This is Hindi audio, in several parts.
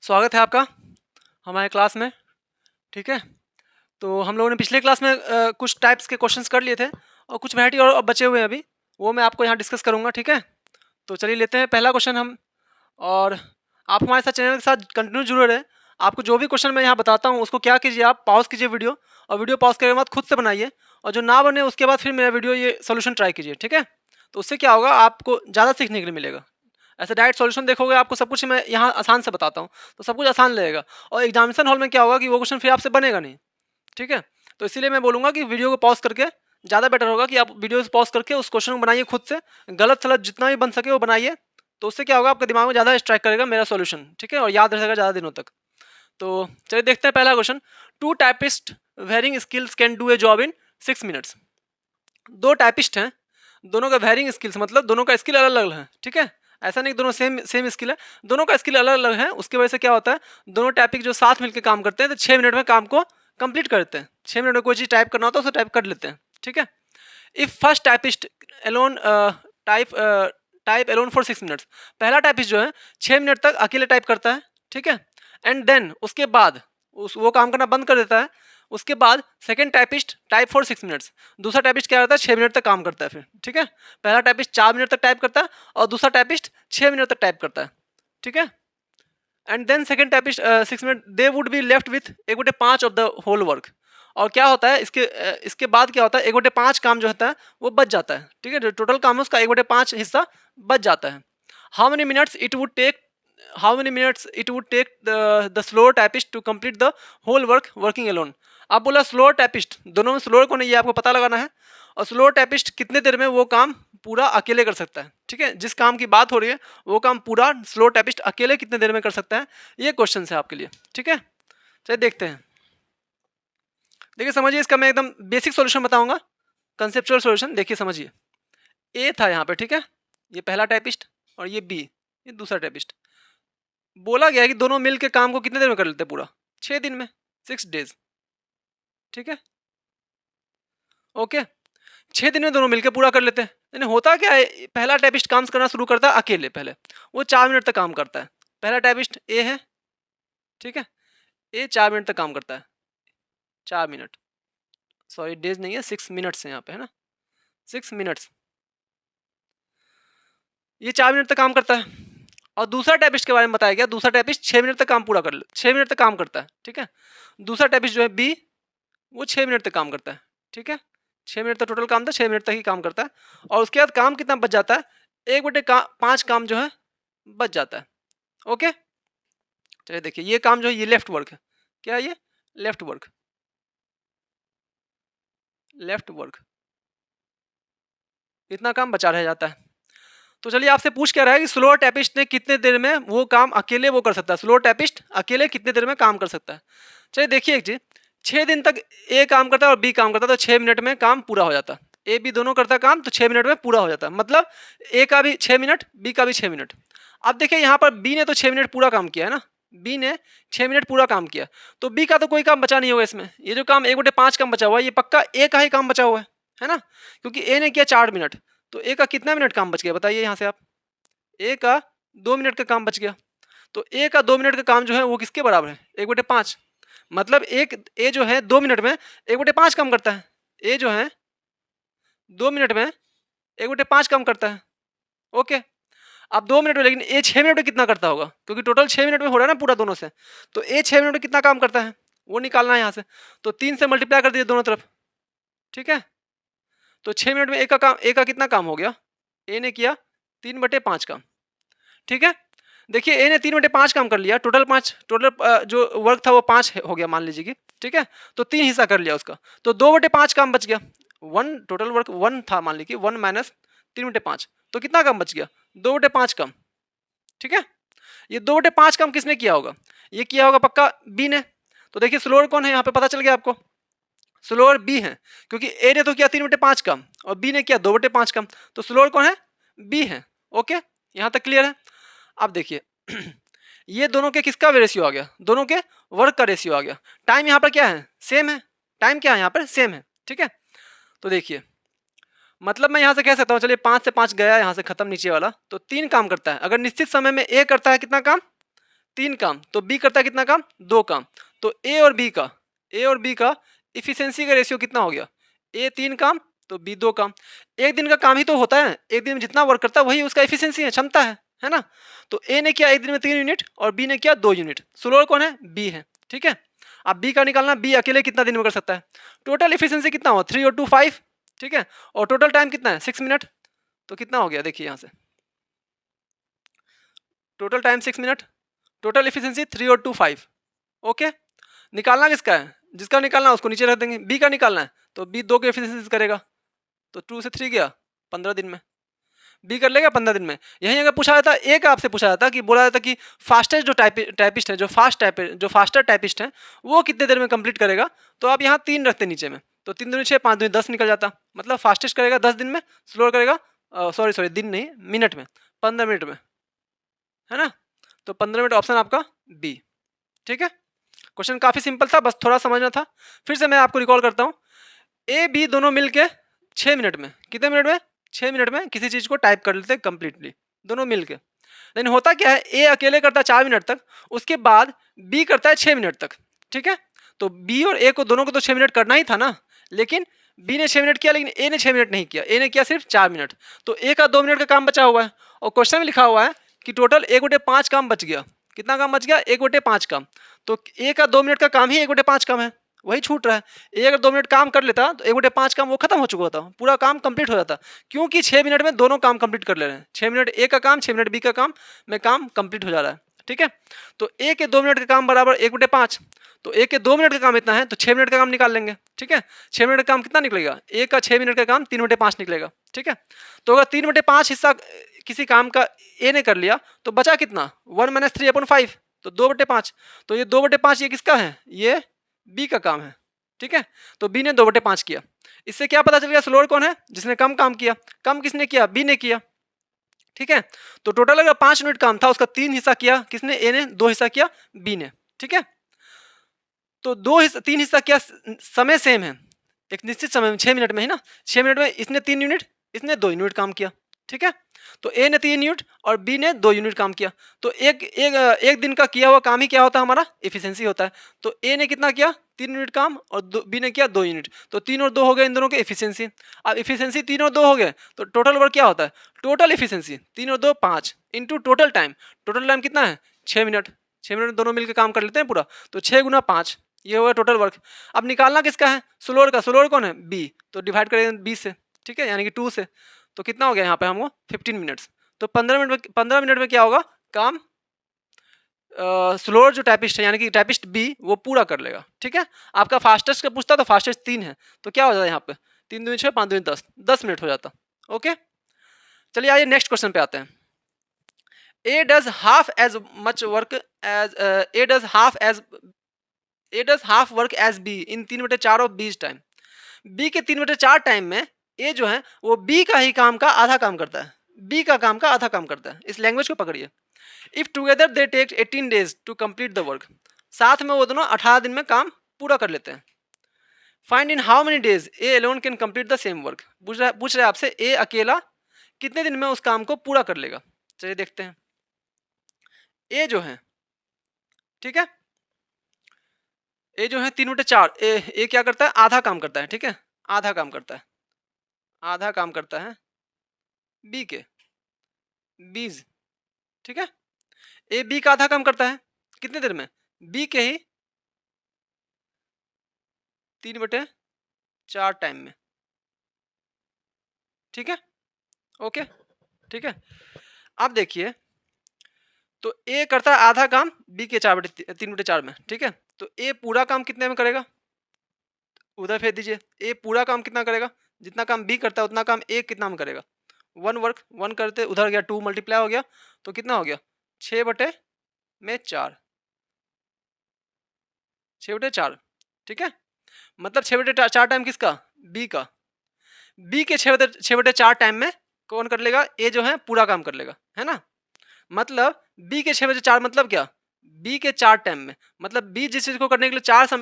स्वागत है आपका हमारे क्लास में। ठीक है, तो हम लोगों ने पिछले क्लास में कुछ टाइप्स के क्वेश्चंस कर लिए थे और कुछ वैरायटी और बचे हुए हैं अभी, वो मैं आपको यहाँ डिस्कस करूँगा। ठीक है, तो चलिए लेते हैं पहला क्वेश्चन हम। और आप हमारे साथ चैनल के साथ कंटिन्यू जुड़े रहें। आपको जो भी क्वेश्चन मैं यहाँ बताता हूँ उसको क्या कीजिए, आप पॉज कीजिए वीडियो, और वीडियो पॉज करने के बाद खुद से बनाइए, और जो ना बने उसके बाद फिर मेरा वीडियो ये सोल्यूशन ट्राई कीजिए। ठीक है, तो उससे क्या होगा, आपको ज़्यादा सीखने के लिए मिलेगा। ऐसे डायरेक्ट सॉल्यूशन देखोगे आपको सब कुछ मैं यहाँ आसान से बताता हूँ, तो सब कुछ आसान लगेगा, और एग्जामिनेशन हॉल में क्या होगा कि वो क्वेश्चन फिर आपसे बनेगा नहीं। ठीक है, तो इसीलिए मैं बोलूँगा कि वीडियो को पॉज करके ज़्यादा बेटर होगा कि आप वीडियो पॉज करके उस क्वेश्चन को बनाइए खुद से, गलत सलत जितना भी बन सके वो बनाइए। तो उससे क्या होगा, आपके दिमाग में ज़्यादा स्ट्राइक करेगा मेरा सॉल्यूशन। ठीक है, और याद रहेगा ज़्यादा दिनों तक। तो चलिए देखते हैं पहला question. Two typist varying skills can do a job in 6 minutes. दो टाइपिस्ट हैं, दोनों का वेरिंग स्किल्स मतलब दोनों का स्किल अलग अलग है। ठीक है, ऐसा नहीं दोनों सेम सेम स्किल है, दोनों का स्किल अलग अलग है। उसकी वजह से क्या होता है, दोनों टाइपिक जो साथ मिलकर काम करते हैं तो 6 मिनट में काम को कंप्लीट करते हैं। 6 मिनट में कोई चीज़ टाइप करना होता है उसे टाइप कर लेते हैं। ठीक है, if first typist alone type type alone for 6 minutes, पहला टाइपिस्ट जो है 6 मिनट तक अकेले टाइप करता है। ठीक है, एंड देन उसके बाद वो काम करना बंद कर देता है। उसके बाद second typist type for 6 minutes, दूसरा टाइपिस्ट क्या करता है, 6 मिनट तक काम करता है फिर। ठीक है, पहला टाइपिस्ट 4 मिनट तक टाइप करता है और दूसरा टाइपिस्ट 6 मिनट तक टाइप करता है। ठीक है, and then second typist 6 minute they would be left with 1/5 of the whole work. और क्या होता है इसके बाद क्या होता है, 1/5 काम जो होता है वो बच जाता है। ठीक है, जो टोटल काम है उसका 1/5 हिस्सा बच जाता है। How many minutes it would take, how many minutes it would take the slower typist to complete the whole work working alone. आप बोला स्लोअर टाइपिस्ट, दोनों में स्लोअर कौन है ये आपको पता लगाना है, और स्लोअर टाइपिस्ट कितने देर में वो काम पूरा अकेले कर सकता है। ठीक है, जिस काम की बात हो रही है वो काम पूरा स्लो टाइपिस्ट अकेले कितने देर में कर सकता है, ये क्वेश्चन है आपके लिए। ठीक है, चलिए देखते हैं। देखिए समझिए, इसका मैं एकदम बेसिक सॉल्यूशन बताऊंगा, कंसेप्चुअल सॉल्यूशन। देखिए समझिए, ए था यहाँ पे, ठीक है, ये पहला टाइपिस्ट, और ये बी, ये दूसरा टाइपिस्ट। बोला गया है कि दोनों मिल के काम को कितने देर में कर लेते हैं पूरा, 6 दिन में, 6 डेज। ठीक है, ओके, 6 दिन में दोनों मिलकर पूरा कर लेते हैं। यानी होता क्या है, पहला टाइपिस्ट काम करना शुरू करता है अकेले, पहले वो 4 मिनट तक काम करता है। पहला टाइपिस्ट ए है, ठीक है, ए 4 मिनट तक काम करता है। 4 मिनट, सॉरी डेज नहीं है, 6 मिनट्स है यहाँ पे, है ना, 6 मिनट्स, ये 4 मिनट तक काम करता है। और दूसरा टाइपिस्ट के बारे में बताया गया, दूसरा टाइपिस्ट 6 मिनट तक काम पूरा कर ले, 6 मिनट तक काम करता है। ठीक है, दूसरा टाइपिस्ट जो है बी, वो 6 मिनट तक काम करता है। ठीक है, 6 मिनट तक टोटल काम था, 6 मिनट तक ही काम करता है। और उसके बाद काम कितना बच जाता है, 1/5 काम जो है बच जाता है। ओके, चलिए देखिए, ये काम जो है ये लेफ्ट वर्क है। क्या है ये, लेफ्ट वर्क, लेफ्ट वर्क, इतना काम बचा रह जाता है। तो चलिए आपसे पूछ क्या रहा है कि स्लोअर टैपिस्ट ने कितने देर में वो काम अकेले वो कर सकता है, स्लोअर टैपिस्ट अकेले कितने देर में काम कर सकता है। चलिए देखिए एक चीज, 6 दिन तक ए काम करता है और बी काम करता है, तो 6 मिनट में काम पूरा हो जाता है। ए बी दोनों करता है काम, तो 6 मिनट में पूरा हो जाता है। मतलब ए का भी 6 मिनट, बी का भी 6 मिनट। अब देखिए यहाँ पर बी ने तो 6 मिनट पूरा काम किया है ना, बी ने 6 मिनट पूरा काम किया, तो बी का तो कोई काम बचा नहीं होगा इसमें। ये जो काम 1/5 काम बचा हुआ है, ये पक्का ए का ही काम बचा हुआ है ना, क्योंकि ए ने किया 4 मिनट, तो ए का कितना मिनट काम बच गया बताइए यहाँ से आप, ए का 2 मिनट का काम बच गया। तो ए का 2 मिनट का काम जो है वो किसके बराबर है, 1/5। मतलब एक ए जो है 2 मिनट में 1/5 काम करता है, ए जो है 2 मिनट में 1/5 काम करता है। ओके, अब 2 मिनट में, लेकिन ए 6 मिनट में कितना करता होगा, क्योंकि टोटल 6 मिनट में हो रहा है ना पूरा दोनों से, तो ए 6 मिनट में कितना काम करता है वो निकालना है यहाँ से। तो 3 से मल्टीप्लाई कर दीजिए दोनों तरफ। ठीक है, तो 6 मिनट में ए का कितना काम हो गया, ए ने किया 3/5 काम। ठीक है, देखिए ए ने 3/5 काम कर लिया, टोटल 5, टोटल जो वर्क था वो 5 हो गया मान लीजिए कि। ठीक है, तो 3 हिस्सा कर लिया उसका, तो 2/5 काम बच गया। वन टोटल वर्क 1 था मान लीजिए, 1 माइनस 3/5, तो कितना काम बच गया, 2/5 काम। ठीक है, ये 2/5 काम किसने किया होगा, ये किया होगा पक्का बी ने। तो देखिए स्लोअर कौन है यहाँ पे, पता चल गया आपको, स्लोअर बी है, क्योंकि ए ने तो किया 3/5 काम और बी ने किया 2/5 काम, तो स्लोअर कौन है, बी है। ओके, यहाँ तक क्लियर है। अब देखिए ये दोनों के किसका रेशियो आ गया, दोनों के वर्क का रेशियो आ गया। टाइम यहाँ पर क्या है, सेम है, टाइम क्या है यहाँ पर, सेम है। ठीक है, तो देखिए मतलब मैं यहाँ से कह सकता हूँ, चलिए 5 से 5 गया यहाँ से खत्म नीचे वाला, तो 3 काम करता है। अगर निश्चित समय में ए करता है कितना काम, 3 काम, तो बी करता है कितना काम, 2 काम। तो ए और बी का इफिशियंसी का रेशियो कितना हो गया, ए 3 काम तो बी 2 काम। एक दिन का काम ही तो होता है, एक दिन में जितना वर्क करता है वही उसका इफिशियंसी है, क्षमता है ना। तो ए ने किया एक दिन में 3 यूनिट और बी ने किया 2 यूनिट। स्लोअर कौन है, बी है, ठीक है। अब बी का निकालना, बी अकेले कितना दिन में कर सकता है। टोटल इफिशियंसी कितना हुआ, 3 और 2 5, ठीक है। और टोटल टाइम कितना है, 6 मिनट। तो कितना हो गया देखिए यहाँ से, total time 6 minute, total efficiency 3 और 2 5। ओके, निकालना किसका है, जिसका निकालना है उसको नीचे रख देंगे। बी का निकालना है तो बी 2 के एफिशिएंसी करेगा, तो 2 से 3 गया 15 दिन में, बी कर लेगा 15 दिन में। यही अगर पूछा जाता, एक आपसे पूछा जाता कि बोला जाता कि फास्टेस्ट जो टाइपिस्ट है, जो फास्टर टाइपिस्ट है वो कितने देर में कंप्लीट करेगा, तो आप यहाँ 3 रखते नीचे में, तो 3 दूनी 6, 5 दूनी 10 निकल जाता। मतलब फास्टेस्ट करेगा 10 दिन में, स्लोअर करेगा सॉरी दिन नहीं मिनट में, 15 मिनट में, है ना। तो 15 मिनट ऑप्शन आपका बी, ठीक है। क्वेश्चन काफी सिंपल था, बस थोड़ा समझना था। फिर से मैं आपको रिकॉल करता हूँ, ए बी दोनों मिलके 6 मिनट में, कितने मिनट में, 6 मिनट में किसी चीज को टाइप कर लेते हैं कंप्लीटली, दोनों मिलके। लेकिन होता क्या है, ए अकेले करता है 4 मिनट तक, उसके बाद बी करता है 6 मिनट तक, ठीक है। तो बी और ए को दोनों को तो 6 मिनट करना ही था ना, लेकिन बी ने 6 मिनट किया लेकिन ए ने 6 मिनट नहीं किया, ए ने किया सिर्फ 4 मिनट। तो ए का 2 मिनट का काम बचा हुआ है, और क्वेश्चन में लिखा हुआ है कि टोटल 1/5 काम बच गया। कितना काम बच गया, 1/5 काम। तो ए का 2 मिनट का काम ही 1/5 काम है, वही छूट रहा है। ए अगर 2 मिनट काम कर लेता तो 1/5 काम वो खत्म हो चुका होता, पूरा काम कंप्लीट हो जाता। क्योंकि 6 मिनट में दोनों काम कंप्लीट कर ले रहे हैं, 6 मिनट ए का काम, 6 मिनट बी का काम में काम कंप्लीट हो जा रहा है, ठीक है। तो ए के 2 मिनट का काम बराबर 1/5, तो ए के 2 मिनट का काम इतना है, तो 6 मिनट का काम निकाल लेंगे, ठीक है। 6 मिनट का काम कितना निकलेगा, ए का 6 मिनट का काम 3/5 निकलेगा, ठीक है। तो अगर 3/5 हिस्सा किसी काम का ए ने कर लिया तो बचा कितना, 1 - 3/5, तो 2/5। तो ये 2/5 ये किसका है, ये बी का काम है, ठीक है। तो बी ने 2/5 किया। इससे क्या पता चल गया, स्लोअर कौन है, जिसने कम काम किया। कम किसने किया, बी ने किया, ठीक है। तो टोटल अगर 5 यूनिट काम था, उसका 3 हिस्सा किया किसने, ए ने, 2 हिस्सा किया बी ने, ठीक है। तो 3 हिस्सा किया, समय सेम है, एक निश्चित समय में 6 मिनट में ही ना, 6 मिनट में इसने 3 यूनिट, इसने 2 यूनिट काम किया, ठीक है। तो ए ने 3 यूनिट और बी ने 2 यूनिट काम किया। तो एक दिन का किया हुआ काम ही क्या होता है, हमारा एफिशिएंसी होता है। तो ए ने कितना किया, 3 यूनिट काम, और बी ने किया 2 यूनिट, तो 3 और 2 हो गए इन दोनों के एफिशिएंसी। अब एफिशिएंसी 3 और 2 हो गए, तो टोटल वर्क क्या होता है, टोटल एफिशिएंसी 3 और 2 5 इंटू टोटल टाइम कितना है, 6 मिनट। 6 मिनट में दोनों मिलकर काम कर लेते हैं पूरा, तो 6 × 5 ये होगा टोटल वर्क। अब निकालना किसका है, स्लोअर का। स्लोअर कौन है, बी, तो डिवाइड करेंगे 20 से, ठीक है, यानी कि 2 से। तो कितना हो गया यहाँ पे हमको 15 मिनट्स। तो 15 मिनट में क्या होगा काम, स्लोअर जो टाइपिस्ट है यानी कि टाइपिस्ट बी वो पूरा कर लेगा, ठीक है। आपका फास्टेस्ट का पूछता तो फास्टेस्ट 3 है, तो क्या हो जाता है यहाँ पे 3 दूनी 6, 5 दूनी 10, 10 मिनट हो जाता। ओके, चलिए आइए नेक्स्ट क्वेश्चन पे आते हैं। A does half as much work as A does half work as B in 3/4 of B's time. B के 3/4 टाइम में ए जो है वो बी का ही काम का आधा काम करता है, बी का काम का आधा काम करता है। इस लैंग्वेज को पकड़िए। If together they take 18 days to complete the work, साथ में वो दोनों 18 दिन में काम पूरा कर लेते हैं। Find in how many days A alone can complete the same work. पूछ रहे आपसे ए अकेला कितने दिन में उस काम को पूरा कर लेगा। चलिए देखते हैं। ए जो है, ठीक है, ए जो है 3/4, ए क्या करता है, आधा काम करता है, ठीक है, आधा काम करता है, आधा काम करता है बी के, बीज, ठीक है। ए बी का आधा काम करता है कितने देर में, बी के ही 3/4 टाइम में, ठीक है। ओके, ठीक है। अब देखिए, तो ए करता है आधा काम बी के 3/4 में, ठीक है। तो ए पूरा काम कितने में करेगा, उधर फेंक दीजिए। ए पूरा काम कितना करेगा, जितना काम बी करता है उतना काम ए कितना में करेगा, 1 वर्क, 1 करते उधर गया 2 मल्टीप्लाई हो गया, तो कितना हो गया 6/4, 6/4, ठीक है। मतलब 6/4 टाइम किसका, बी का। बी के 6/4 टाइम में कौन कर लेगा, ए जो है पूरा काम कर लेगा, है ना। मतलब बी के 6/4 मतलब क्या, बी के 4 टाइम में, मतलब बी जिस चीज को करने के लिए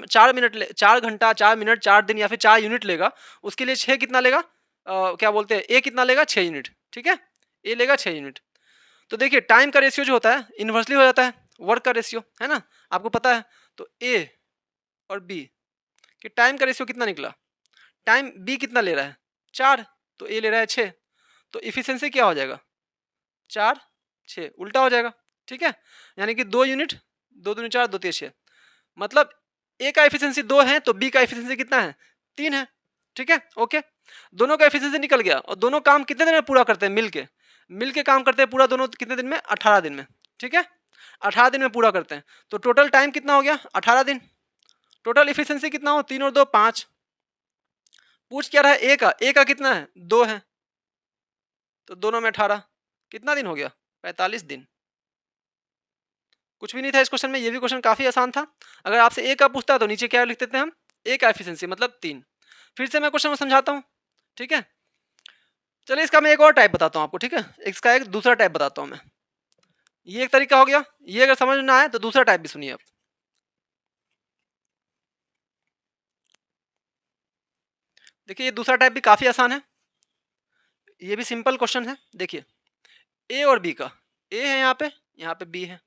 4 मिनट 4 घंटा 4 मिनट 4 दिन या फिर 4 यूनिट लेगा, उसके लिए 6 कितना लेगा, क्या बोलते हैं, ए कितना लेगा 6 यूनिट, ठीक है, ए लेगा 6 यूनिट। तो देखिए टाइम का रेशियो जो होता है इन्वर्सली हो जाता है, वर्क का रेशियो, है ना, आपको पता है। तो ए और बी कि टाइम का रेशियो कितना निकला, टाइम बी कितना ले रहा है 4, तो ए ले रहा है 6, तो इफिशिएंसी क्या हो जाएगा 4 6 उल्टा हो जाएगा, ठीक है। यानी कि 2 यूनिट, 2 दूनी 4, 2 3 6, मतलब ए का एफिशिएंसी 2 है तो बी का एफिशिएंसी कितना है 3 है, ठीक है। ओके, दोनों का एफिशिएंसी निकल गया और दोनों काम कितने दिन में पूरा करते हैं मिलके काम करते हैं पूरा, दोनों कितने दिन में 18 दिन में, ठीक है। 18 दिन में पूरा करते हैं, तो टोटल टाइम कितना हो गया 18 दिन। टोटल इफिशिएंसी कितना हो 3 और 2 5। पूछ क्या रहा है ए का कितना है 2 है, तो दोनों में 18, कितना दिन हो गया 45 दिन। कुछ भी नहीं था इस क्वेश्चन में, ये भी क्वेश्चन काफी आसान था। अगर आपसे ए का पूछता है तो नीचे क्या लिख देते हैं हम, ए का एफिशिएंसी मतलब 3। फिर से मैं क्वेश्चन को समझाता हूँ, ठीक है। चलिए इसका मैं एक और टाइप बताता हूँ आपको, ठीक है, इसका एक दूसरा टाइप बताता हूँ मैं। ये एक तरीका हो गया, ये अगर समझ में ना आए तो दूसरा टाइप भी सुनिए आप। देखिए ये दूसरा टाइप भी काफी आसान है, ये भी सिंपल क्वेश्चन है। देखिए ए और बी का, ए है यहाँ पे बी है।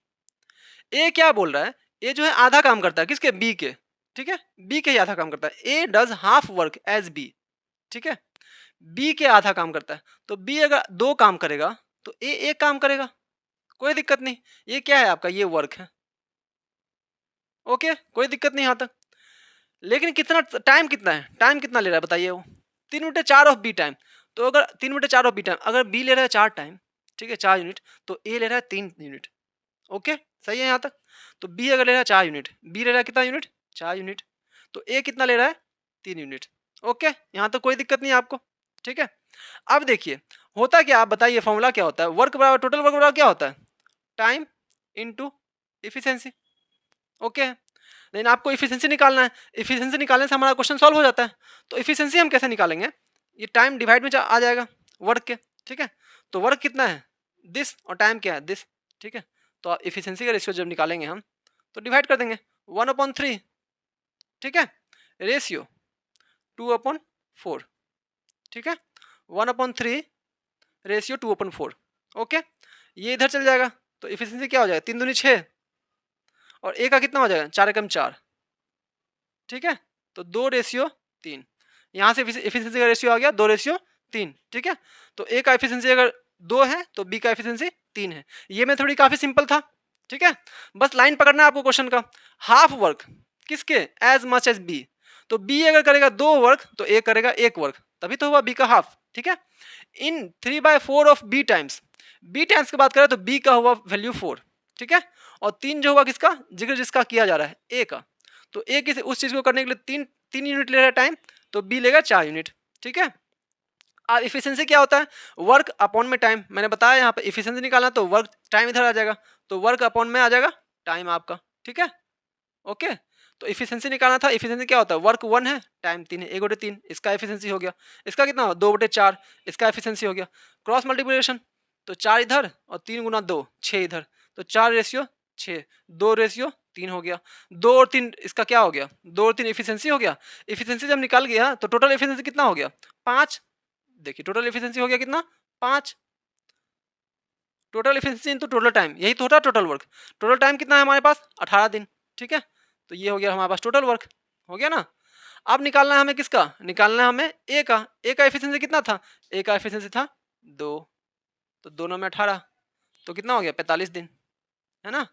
ए क्या बोल रहा है, ए जो है आधा काम करता है किसके बी के, ठीक है, बी के ही आधा काम करता है। A does half work as B, ठीक है, बी के आधा काम करता है। तो बी अगर 2 काम करेगा तो ए 1 काम करेगा, कोई दिक्कत नहीं। ये क्या है आपका, ये वर्क है, ओके, कोई दिक्कत नहीं यहाँ तक। लेकिन कितना टाइम कितना है, टाइम कितना ले रहा है बताइए वो 3 बटे 4 ऑफ बी टाइम। तो अगर 3 बटे 4 ऑफ बी टाइम, अगर बी ले रहा है 4 टाइम, ठीक है 4 यूनिट, तो ए ले रहा है 3 यूनिट, ओके सही है यहाँ तक। तो बी अगर ले रहा है 4 यूनिट, बी ले रहा है कितना यूनिट 4 यूनिट, तो ए कितना ले रहा है 3 यूनिट, ओके यहाँ तो कोई दिक्कत नहीं है आपको, ठीक है। अब देखिए होता क्या, आप बताइए फॉर्मूला क्या होता है, वर्क बराबर टोटल वर्क बराबर क्या होता है, टाइम इनटू इफिशिएंसी, ओके। लेकिन आपको इफिशिएंसी निकालना है, इफिशिएंसी निकालने से हमारा क्वेश्चन सॉल्व हो जाता है। तो इफिशिएंसी हम कैसे निकालेंगे, ये टाइम डिवाइड में आ जाएगा वर्क के, ठीक है। तो वर्क कितना है दिस और टाइम क्या है दिस, ठीक है। तो इफिशिएंसी का रेशियो जब निकालेंगे हम तो डिवाइड कर देंगे 1/3, ठीक है, रेशियो 2/4, ठीक है, 1/3 रेशियो 2/4, ओके। ये इधर चल जाएगा तो इफिशिएंसी क्या हो जाएगा 3 दूनी 6 और ए का कितना हो जाएगा 4 एकम 4, ठीक है। तो 2/3, यहाँ से इफिशिएंसी का रेशियो आ गया 2/3, ठीक है। तो ए का इफिशिएंसी अगर 2 है तो बी का इफिशिएंसी 3 है। ये में थोड़ी काफी सिंपल था, ठीक है। बस लाइन पकड़ना है आपको क्वेश्चन का, हाफ वर्क किसके एज मच एज बी, तो बी अगर करेगा 2 वर्क तो ए करेगा 1 वर्क, तभी तो हुआ बी का हाफ, ठीक है। In 3/4 of B times, B times की बात करें तो बी का हुआ वैल्यू 4, ठीक है, और 3 जो हुआ किसका जिक्र जिसका किया जा रहा है ए का, तो ए किसी उस चीज को करने के लिए 3 यूनिट ले रहा है टाइम, तो बी लेगा 4 यूनिट, ठीक है। अब इफिशिएंसी क्या होता है, वर्क अपॉन में टाइम, मैंने बताया यहाँ पे इफिशिएंसी निकालना तो वर्क टाइम इधर आ जाएगा, तो वर्क अपॉन में आ जाएगा टाइम आपका, ठीक है, ओके। तो इफिशिएंसी निकालना था, इफिशिएंसी क्या होता है वर्क 1 है टाइम 3 है, 1/3 इसका इफिशिएंसी हो गया, इसका कितना हो 2/4 इसका इफिशिएंसी हो गया, क्रॉस मल्टीप्लिकेशन, तो 4 इधर और 3 गुना 2 6 इधर, तो 4/6, 2/3 हो गया, 2 और 3 इसका क्या हो गया 2 और 3 इफिशिएंसी हो गया। इफिशिएंसी जब निकल गया तो टोटल इफिशिएंसी कितना हो गया 5, देखिए टोटल इफिशिएंसी हो गया कितना 5, total efficiency into total time, यही तो होता है टोटल वर्क। टोटल टाइम कितना है हमारे पास 18 दिन, ठीक है। तो ये हो गया हमारे पास टोटल वर्क, हो गया ना। अब निकालना है हमें किसका, निकालना है हमें ए का, ए का एफिशिएंसी कितना था, ए का एफिशिएंसी था 2, तो दोनों में 18, तो कितना हो गया 45 दिन, है ना।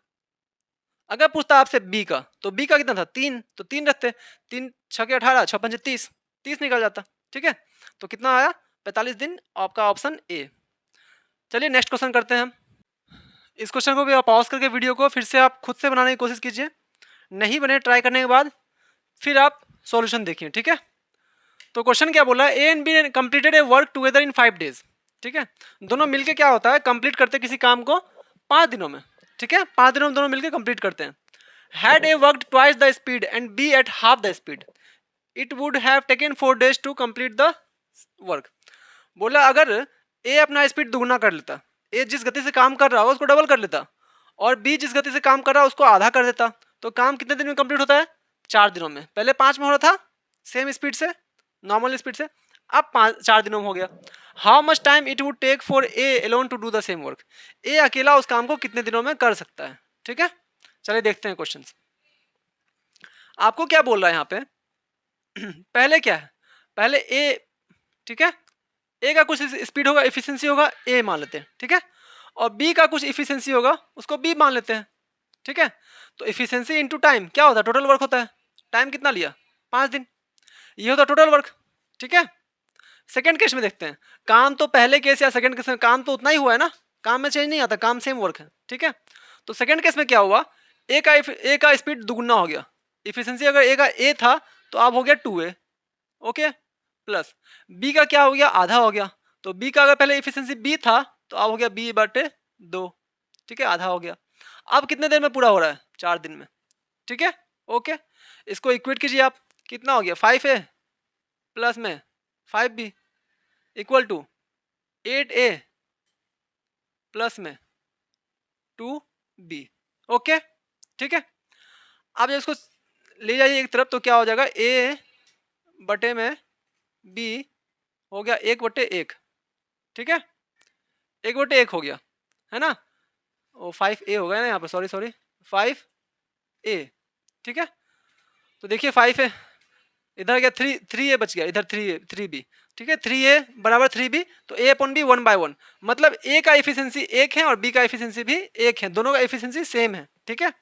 अगर पूछता आपसे बी का, तो बी का कितना था 3, तो 3 रखते, 3 6 के 18 6 5 30, 30 निकल जाता, ठीक है। तो कितना आया 45 दिन, आपका ऑप्शन ए। चलिए नेक्स्ट क्वेश्चन करते हैं हम। इस क्वेश्चन को भी आप पॉज करके वीडियो को फिर से आप खुद से बनाने की कोशिश कीजिए, नहीं बने ट्राई करने के बाद फिर आप सॉल्यूशन देखिए, ठीक है। तो क्वेश्चन क्या बोला है, A and be completed A work together in 5 days, ठीक है। दोनों मिलके क्या होता है कंप्लीट करते किसी काम को 5 दिनों में, ठीक है, 5 दिनों में दोनों मिलके कंप्लीट करते हैं। Had A worked twice the speed and B at half the speed, it would have taken 4 days to complete the work. बोला अगर ए अपना स्पीड दुगना कर लेता, ए जिस गति से काम कर रहा हो उसको डबल कर लेता, और बी जिस गति से काम कर रहा है उसको आधा कर देता, तो काम कितने दिन में कंप्लीट होता है 4 दिनों में। पहले 5 में हो रहा था सेम स्पीड से, नॉर्मल स्पीड से, अब 4 दिनों में हो गया। How much time it would take for A alone to do the same work, A अकेला उस काम को कितने दिनों में कर सकता है, ठीक है। चलिए देखते हैं क्वेश्चन। आपको क्या बोल रहा है यहाँ पे पहले क्या है, पहले ए, ठीक है, ए का कुछ स्पीड होगा, एफिशिएंसी होगा, ए मान लेते हैं, ठीक है, और बी का कुछ एफिशिएंसी होगा, उसको बी मान लेते हैं, ठीक है। तो एफिशिएंसी इनटू टाइम क्या होता है, टोटल वर्क होता है। टाइम कितना लिया, 5 दिन, ये होता टोटल वर्क, ठीक है। सेकंड केस में देखते हैं, काम तो पहले केस या सेकंड केस में काम तो उतना ही हुआ है ना, काम में चेंज नहीं आता, काम सेम वर्क है, ठीक है। तो सेकंड केस में क्या हुआ, ए का स्पीड दुगुना हो गया, इफिशियंसी अगर ए का ए था तो अब हो गया 2a, ओके, प्लस बी का क्या हो गया, आधा हो गया, तो बी का अगर पहले इफिशियंसी बी था तो अब हो गया बी बटे 2, ठीक है, आधा हो गया। अब कितने देर में पूरा हो रहा है, 4 दिन में, ठीक है, ओके। इसको इक्वेट कीजिए आप, कितना हो गया 5a प्लस में 5b equal to 8a plus में 2b, ओके, ठीक है। आप जब इसको ले जाइए एक तरफ तो क्या हो जाएगा, a बटे में b हो गया 1/1, ठीक है, 1/1 हो गया, है ना, वो 5a हो गया ना यहाँ पर, सॉरी 5a, ठीक है। तो देखिए 5a इधर गया 3a बच गया, इधर 3b, ठीक है, 3a बराबर 3b, तो a अपॉन b 1/1, मतलब a का एफिशिएंसी 1 है और b का एफिशिएंसी भी 1 है, दोनों का एफिशिएंसी सेम है, ठीक है।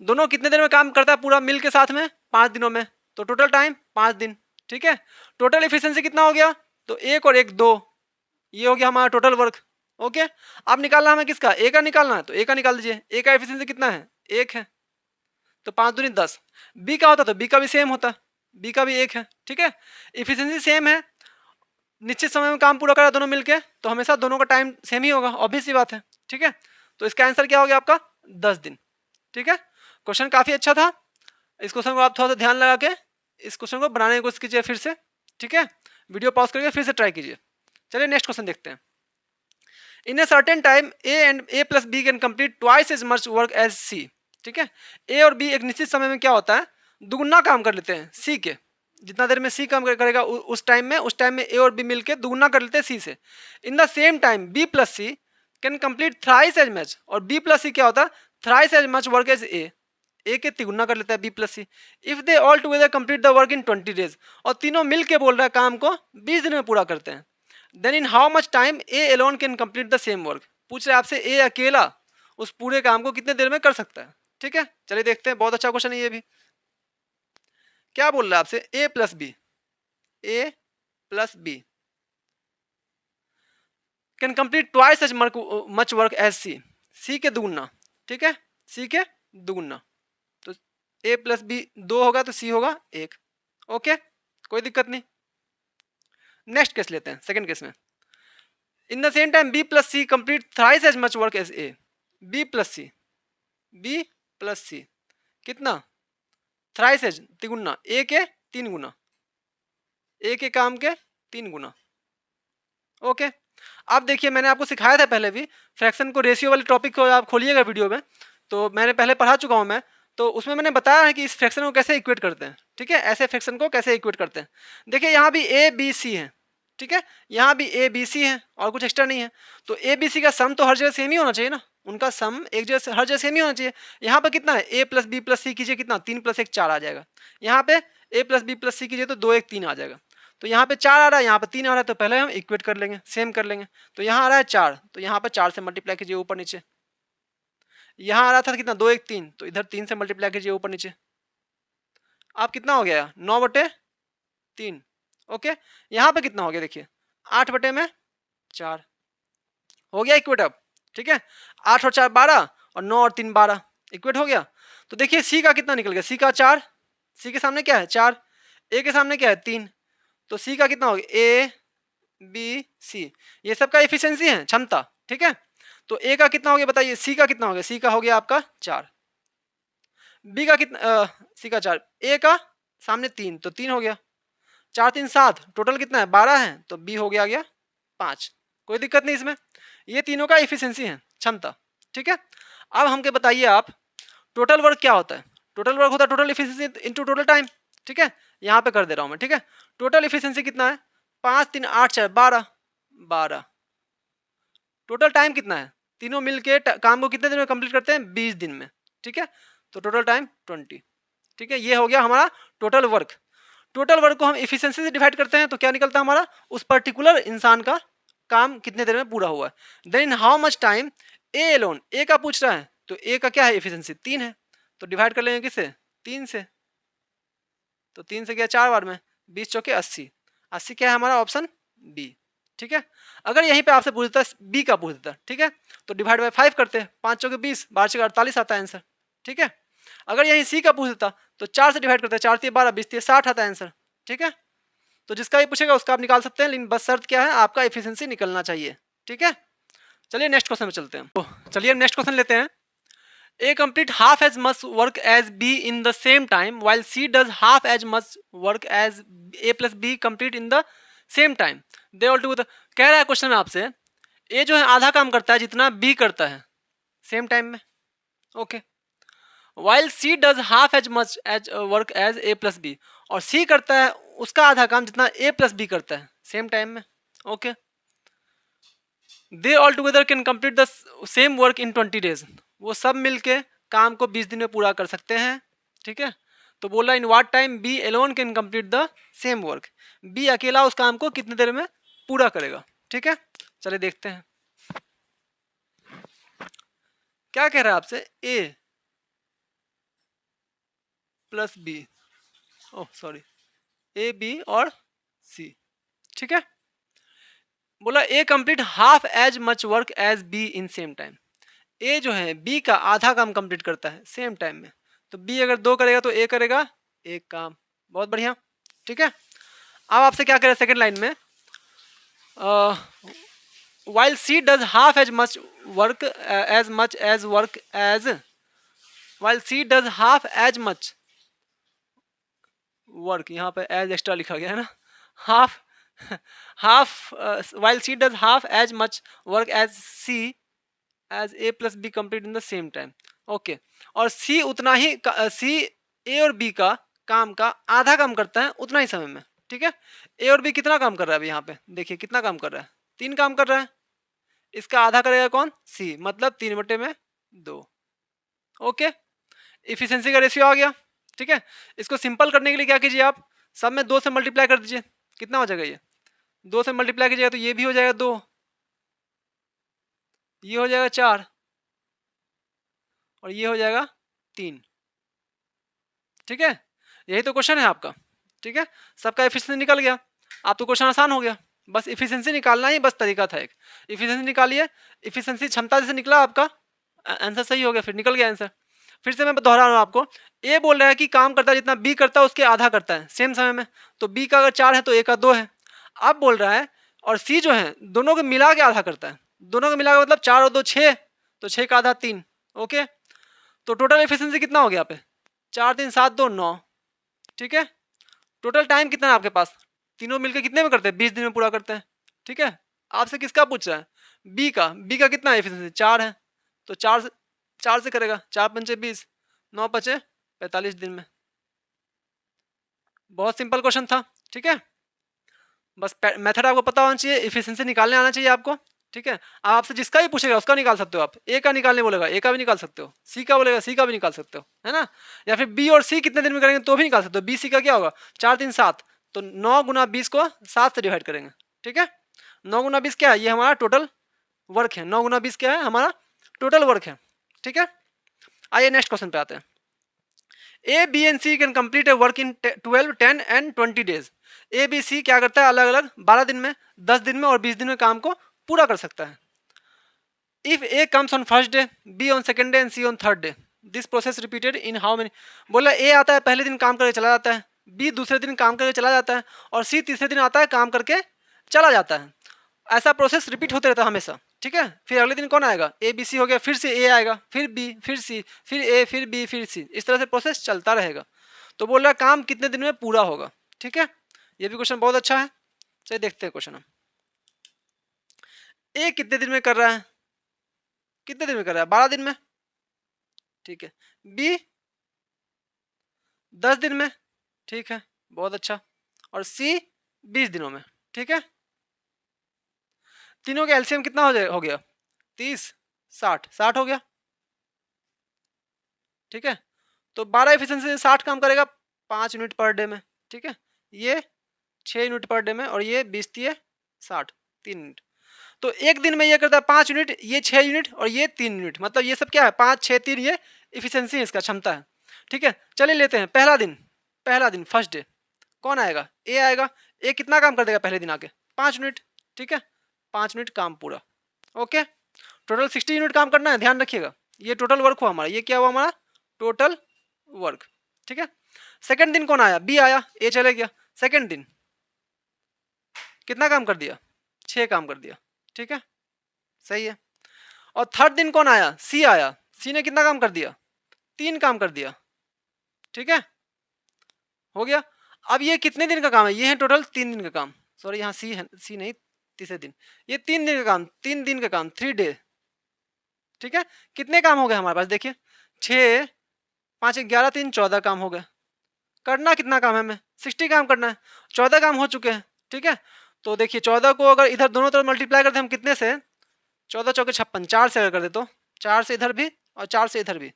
दोनों कितने देर में काम करता है पूरा मिल के साथ में, 5 दिनों में, तो टोटल टाइम 5 दिन, ठीक है। टोटल एफिशिएंसी कितना हो गया, तो 1 और 1 2, ये हो गया हमारा टोटल वर्क, ओके। अब निकालना हमें किसका, ए का निकालना है, तो ए का निकाल दीजिए, ए का एफिशिएंसी कितना है, 1 है, तो 5 दूनी 10। बी का होता तो बी का भी सेम होता, बी का भी 1 है, ठीक है। इफिशिएंसी सेम है, निश्चित समय में काम पूरा करा दोनों मिलके, तो हमेशा दोनों का टाइम सेम ही होगा, ऑब्वियस सी बात है, ठीक है। तो इसका आंसर क्या हो गया आपका, 10 दिन, ठीक है। क्वेश्चन काफी अच्छा था, इस क्वेश्चन को आप थोड़ा सा ध्यान लगा के इस क्वेश्चन को बनाने की कोशिश कीजिए फिर से, ठीक है, वीडियो पॉज करके फिर से ट्राई कीजिए। चलिए नेक्स्ट क्वेश्चन देखते हैं। In a certain time A and A plus B can complete twice as much work as C, ठीक है। ए और बी एक निश्चित समय में क्या होता है, दुगुना काम कर लेते हैं सी के, जितना देर में सी काम करेगा उस टाइम में ए और बी मिलके दुगुना कर लेते हैं सी से। In the same time B plus C can complete thrice as much, और बी प्लस सी क्या होता है, thrice as much work as A के तिगुना कर लेता है B plus C. If they all together complete the work in 20 days, और तीनों मिल के बोल रहा है काम को 20 दिन में पूरा करते हैं, then in how much time A alone can complete the same work. पूछ रहे आपसे ए अकेला उस पूरे काम को कितने देर में कर सकता है, ठीक है। चलिए देखते हैं, बहुत अच्छा क्वेश्चन है ये भी। क्या बोल रहा है आपसे, A plus B can complete twice as much work as C के दुगुना, ठीक है, सी के दुगुना, तो ए प्लस बी 2 होगा तो सी होगा 1, ओके, कोई दिक्कत नहीं। नेक्स्ट केस लेते हैं, सेकंड केस में। In the same time B plus C complete thrice as much work as A, B plus C कितना, थ्राइस एज तिगुना, ए के 3 गुना, ए के काम के 3 गुना, ओके। अब देखिए मैंने आपको सिखाया था पहले भी, फ्रैक्शन को, रेशियो वाले टॉपिक को आप खोलिएगा वीडियो में, तो मैंने पहले पढ़ा चुका हूँ मैं, तो उसमें मैंने बताया है कि इस फ्रैक्शन को कैसे इक्वेट करते हैं, ठीक है, ऐसे फ्रैक्शन को कैसे इक्वेट करते हैं। देखिए यहाँ भी ए बी सी है, ठीक है, यहाँ भी ए बी सी है और कुछ एक्स्ट्रा नहीं है, तो ए बी सी का सम तो हर जगह सेम ही होना चाहिए ना, उनका सम एक जगह हर जगह सेम ही होना चाहिए। यहाँ पर कितना है, ए प्लस बी प्लस सी कीजिए कितना, 3 + 1 4 आ जाएगा। यहाँ पे ए प्लस बी प्लस सी कीजिए तो 2 1 3 आ जाएगा। तो यहाँ पे 4 आ रहा है, यहाँ पे 3 आ रहा है, तो पहले हम इक्वेट कर लेंगे, सेम कर लेंगे। तो यहाँ आ रहा है 4, तो यहाँ पे 4 से मल्टीप्लाई कीजिए ऊपर नीचे। यहाँ आ रहा था कितना, 2 1 3, तो इधर 3 से मल्टीप्लाई कीजिए ऊपर नीचे। आप कितना हो गया, 9/3, ओके। यहाँ पे कितना हो गया, देखिए 8/4 हो गया इक्वेट अब, ठीक है। 8 और 4 12, और 9 और 3 12, इक्वेट हो गया। तो देखिए सी का कितना निकल गया, सी का 4, सी के सामने क्या है 4, ए के सामने क्या है 3, तो सी का कितना हो गया, ए बी सी, ये सब का एफिशिएंसी है, क्षमता, ठीक है। तो ए का कितना हो गया बताइए, सी का कितना हो गया, सी का हो गया आपका 4, बी का कितना, सी का 4, ए का सामने 3, तो 3 हो गया, 4 3 7, टोटल कितना है 12 है, तो बी हो गया 5, कोई दिक्कत नहीं इसमें, ये तीनों का एफिशिएंसी है, क्षमता, ठीक है। अब हमके बताइए आप, टोटल वर्क क्या होता है, टोटल वर्क होता है total efficiency into total time, ठीक है। यहाँ पे कर दे रहा हूँ मैं, ठीक है। टोटल एफिशिएंसी कितना है, 5 3 8 4 12, टोटल टाइम कितना है, तीनों मिलके काम को कितने दिन में कंप्लीट करते हैं, 20 दिन में, ठीक है। तो टोटल टाइम 20। ठीक है, ये हो गया हमारा टोटल वर्क। टोटल वर्क को हम इफिशिएंसी से डिवाइड करते हैं तो क्या निकलता है हमारा, उस पर्टिकुलर इंसान का काम कितने देर में पूरा हुआ है। Then how much time A alone, A का पूछ रहा है तो ए का क्या है इफिशिएंसी 3 है, तो डिवाइड कर लेंगे किससे, 3 से। तो 3 से क्या 4 बार में 20 चौके 80, 80 क्या है हमारा ऑप्शन बी। ठीक है, अगर यहीं पे आपसे पूछता बी का पूछ देता, ठीक है, तो डिवाइड बाय 5 करते हैं, 5 चौके 20, 12 चौके 48 आता है आंसर। ठीक है, अगर यहीं सी का पूछ देता तो 4 से डिवाइड करते हैं, 4 3 12 20 3 60 आता है आंसर। ठीक है, तो जिसका ये पूछेगा उसका आप निकाल सकते हैं, लेकिन बस शर्त क्या है, आपका एफिशिएंसी निकलना चाहिए। ठीक है, चलिए नेक्स्ट क्वेश्चन में चलते हैं। तो चलिए नेक्स्ट क्वेश्चन लेते हैं। A complete half as much work as B in the same time while C does half as much work as A plus B complete in the same time. They all together, कह रहा है क्वेश्चन में आपसे A जो है आधा काम करता है जितना B करता है सेम टाइम में, okay, while C does half as much as work as A plus B, और C करता है उसका आधा काम जितना A plus B करता है सेम टाइम में, okay, they all together can complete the same work in 20 days, वो सब मिलके काम को 20 दिन में पूरा कर सकते हैं। ठीक है, तो बोल रहा है in what time B alone can complete the same work, B अकेला उस काम को कितनी देर में पूरा करेगा। ठीक है, चलिए देखते हैं क्या कह रहा है आपसे, A plus B, oh sorry, A B और सी। ठीक है, बोला A complete half as much work as B in same time, A जो है बी का आधा काम कंप्लीट करता है सेम टाइम में, तो बी अगर 2 करेगा तो ए करेगा 1 काम, बहुत बढ़िया। ठीक है, अब आपसे क्या करें सेकंड लाइन में, while C does half as much work as while C does half as much work, यहाँ पे as एक्स्ट्रा लिखा गया है ना, half while C does half as much work as C as A plus B complete in the same time, okay, और C उतना ही C A और B का काम का आधा काम करता है उतना ही समय में। ठीक है, ए और बी कितना काम कर रहा है अभी यहाँ पे देखिए, कितना काम कर रहा है, 3 काम कर रहा है, इसका आधा करेगा कौन, सी, मतलब 3/2। ओके, इफिशिएंसी का रेशियो आ गया। ठीक है, इसको सिंपल करने के लिए क्या कीजिए आप, सब में 2 से मल्टीप्लाई कर दीजिए, कितना हो जाएगा ये, 2 से मल्टीप्लाई कीजिएगा तो ये भी हो जाएगा 2, ये हो जाएगा 4 और ये हो जाएगा 3। ठीक है, यही तो क्वेश्चन है आपका। ठीक है, सबका एफिशिएंसी निकल गया, आप तो क्वेश्चन आसान हो गया, बस एफिशिएंसी निकालना ही बस तरीका था एक, एफिशिएंसी निकालिए, एफिशिएंसी क्षमता जैसे निकला आपका आंसर सही हो गया, फिर निकल गया आंसर। फिर से मैं दोहरा रहा हूँ आपको, ए बोल रहा है कि काम करता है जितना बी करता है उसके आधा करता है सेम समय में, तो बी का अगर 4 है तो ए का 2 है। अब बोल रहा है और सी जो है दोनों को मिला के आधा करता है, दोनों को मिला के मतलब 4 और 2 6, तो 6 का आधा 3। ओके, तो टोटल एफिशिएंसी कितना हो गया यहाँ पे, 4 3 7 2 9। ठीक है, टोटल टाइम कितना है आपके पास, तीनों मिलकर कितने में करते हैं, 20 दिन में पूरा करते हैं। ठीक है, आपसे किसका पूछ रहा है, बी का, बी का कितना एफिशिएंसी 4 है, तो 4 से करेगा, 4 पंचे 20, 9 पचे 45 दिन में। बहुत सिंपल क्वेश्चन था। ठीक है, बस मेथड आपको पता होना चाहिए, एफिशिएंसी निकालने आना चाहिए आपको। ठीक है, आपसे जिसका भी पूछेगा उसका निकाल सकते हो आप, ए का निकालने बोलेगा ए का भी निकाल सकते हो, सी का बोलेगा सी का भी निकाल सकते हो, है ना, या फिर बी और सी कितने दिन में करेंगे तो भी निकाल सकते हो। बी सी का क्या होगा 4 3 7, तो 9 गुना 20 को 7 से डिवाइड करेंगे। ठीक है, 9 गुना 20 क्या है, ये हमारा टोटल वर्क है, 9 गुना 20 क्या है हमारा टोटल वर्क है। ठीक है, आइए नेक्स्ट क्वेश्चन पे आते हैं। A B and C can complete a work in 12 10 and 20 days, A B C क्या करता है अलग अलग 12 दिन में, 10 दिन में और 20 दिन में काम को पूरा कर सकता है। If A comes on first day, B on second day and C on third day, this process repeated in how many, बोला ए आता है पहले दिन काम करके चला जाता है, बी दूसरे दिन काम करके चला जाता है और सी तीसरे दिन आता है काम करके चला जाता है। ऐसा प्रोसेस रिपीट होते रहता है हमेशा। ठीक है, फिर अगले दिन कौन आएगा, ए बी सी हो गया, फिर से ए आएगा, फिर बी, फिर सी, फिर ए, फिर बी, फिर सी, इस तरह से प्रोसेस चलता रहेगा। तो बोल रहा है काम कितने दिन में पूरा होगा। ठीक है, ये भी क्वेश्चन बहुत अच्छा है। चलिए देखते हैं क्वेश्चन हम, ए कितने दिन में कर रहा है, कितने दिन में कर रहा है 12 दिन में। ठीक है, बी 10 दिन में। ठीक है, बहुत अच्छा, और सी 20 दिनों में। ठीक है, तीनों के एलसीएम कितना हो गया 30 60 60 हो गया। ठीक है, तो 12 एफिशिएंसी से 60 काम करेगा 5 यूनिट पर डे में, ठीक है। ये 6 यूनिट पर डे में और ये 20 तिये 60 3 यूनिट। तो एक दिन में ये करता है 5 यूनिट, ये 6 यूनिट और ये 3 यूनिट, मतलब ये सब क्या है 5 6 3, ये इफिशिएंसी है, इसका क्षमता है, ठीक है। चलिए लेते हैं पहला दिन फर्स्ट डे कौन आएगा, ए आएगा। ए कितना काम कर देगा पहले दिन आके 5 यूनिट, ठीक है, 5 यूनिट काम पूरा, ओके। टोटल 60 यूनिट काम करना है, ध्यान रखिएगा। ये टोटल वर्क हुआ हमारा, ये क्या हुआ हमारा टोटल वर्क, ठीक है। सेकंड दिन कौन आया, बी आया, ए चले गया। सेकंड दिन कितना काम कर दिया, 6 काम कर दिया, ठीक है, सही है। और थर्ड दिन कौन आया, सी आया, सी ने कितना काम कर दिया, 3 काम कर दिया, ठीक है, हो गया। अब ये कितने दिन का काम है, ये है टोटल 3 दिन का काम, सॉरी यहाँ सी है, सी नहीं, तीसरे दिन, ये 3 दिन का काम, 3 दिन का काम, 3 डे, ठीक है। कितने काम हो गए हमारे पास, देखिए 6 5 11 3 14 काम हो गए। करना कितना काम है, हमें 60 काम करना है, 14 काम हो चुके हैं, ठीक है। तो देखिए 14 को अगर इधर दोनों तरफ मल्टीप्लाई करते हैं हम कितने से, 14 चौके 56, 4 से अगर कर दे तो 4 से इधर भी और 4 से इधर भी,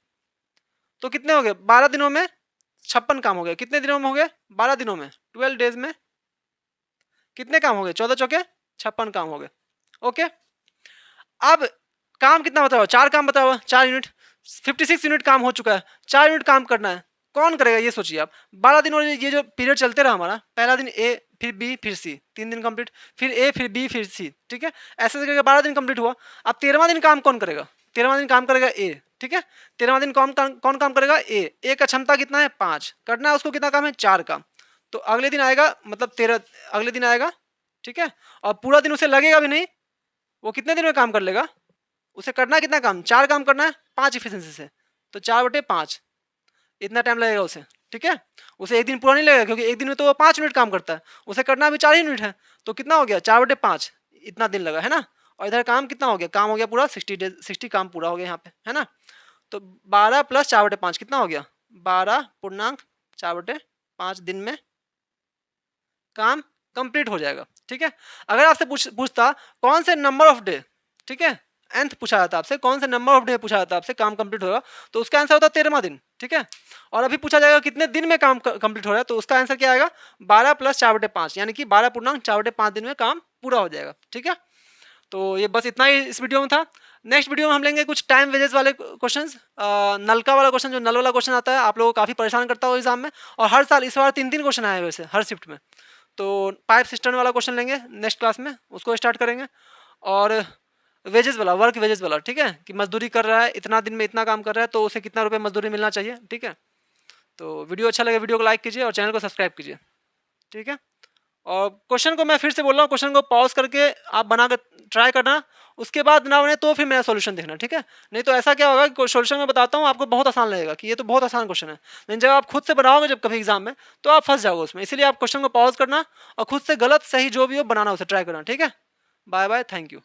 तो कितने हो गए 12 दिनों में 56 काम हो गए। कितने दिनों में हो गए, 12 दिनों में, 12 डेज में कितने काम हो गए, 14 चौके 56 काम हो गए, ओके। अब काम कितना बताओ, 4 काम बताओ, 4 यूनिट, 56 यूनिट काम हो चुका है, 4 यूनिट काम करना है, कौन करेगा ये सोचिए आप। 12 दिन और ये जो पीरियड चलते रहा हमारा, पहला दिन ए फिर बी फिर सी, 3 दिन कंप्लीट, फिर ए फिर बी फिर सी, ठीक है, ऐसे करके 12 दिन कंप्लीट हुआ। अब 13वां दिन काम कौन करेगा, 13वां दिन काम करेगा ए, ठीक है। 13वां दिन कौन काम करेगा, ए का क्षमता कितना है 5, करना है उसको कितना काम है 4 काम। तो अगले दिन आएगा, मतलब 13 अगले दिन आएगा, ठीक है, और पूरा दिन उसे लगेगा भी नहीं, वो कितने दिन में काम कर लेगा, उसे करना कितना काम, 4 काम करना है 5 इफिशिएंसी से, तो 4/5 इतना टाइम लगेगा उसे, ठीक है। उसे एक दिन पूरा नहीं लगेगा, क्योंकि एक दिन में तो वो 5 मिनट काम करता है, उसे करना अभी 4 ही मिनट है, तो कितना हो गया 4/5, इतना दिन लगा, है ना। और इधर काम कितना हो गया, काम हो गया पूरा 60 डेज, 60 काम पूरा हो गया यहाँ पे, है ना। तो 12 + 4/5 कितना हो गया, 12.4/5 दिन में काम कंप्लीट हो जाएगा, ठीक है। अगर आपसे पूछता कौन से नंबर ऑफ डे, ठीक है, nth पूछा जाता आपसे, कौन से नंबर ऑफ डे पूछा जाता आपसे काम कंप्लीट होगा, तो उसका आंसर होता 13वां दिन, ठीक है। और अभी पूछा जाएगा कितने दिन में काम कंप्लीट हो रहा है, तो उसका आंसर क्या आएगा 12 + 4/5, यानी कि 12.4/5 दिन में काम पूरा हो जाएगा, ठीक है। तो ये बस इतना ही इस वीडियो में था। नेक्स्ट वीडियो में हम लेंगे कुछ टाइम वेजेस वाले क्वेश्चंस, नलका वाला क्वेश्चन, जो नल वाला क्वेश्चन आता है आप लोगों को काफ़ी परेशान करता हो एग्जाम में, और हर साल इस बार 3 क्वेश्चन आए वैसे हर शिफ्ट में। तो पाइप सिस्टम वाला क्वेश्चन लेंगे नेक्स्ट क्लास में, उसको स्टार्ट करेंगे। और वेजेस वाला, वर्क वेजेस वाला, ठीक है, कि मजदूरी कर रहा है, इतना दिन में इतना काम कर रहा है, तो उसे कितना रुपये मजदूरी मिलना चाहिए, ठीक है। तो वीडियो अच्छा लगे वीडियो को लाइक कीजिए और चैनल को सब्सक्राइब कीजिए, ठीक है। और क्वेश्चन को मैं फिर से बोल रहा हूँ, क्वेश्चन को पॉज करके आप बना कर ट्राई करना, उसके बाद ना बने तो फिर मेरा सॉल्यूशन देखना, ठीक है। नहीं तो ऐसा क्या होगा कि सॉल्यूशन मैं बताता हूँ आपको बहुत आसान लगेगा कि ये तो बहुत आसान क्वेश्चन है, लेकिन जब आप खुद से बनाओगे जब कभी एग्जाम में, तो आप फंस जाओगे उसमें। इसलिए आप क्वेश्चन को पॉज करना और खुद से गलत सही जो भी हो बनाना, उसे ट्राई करना, ठीक है। Bye bye, thank you.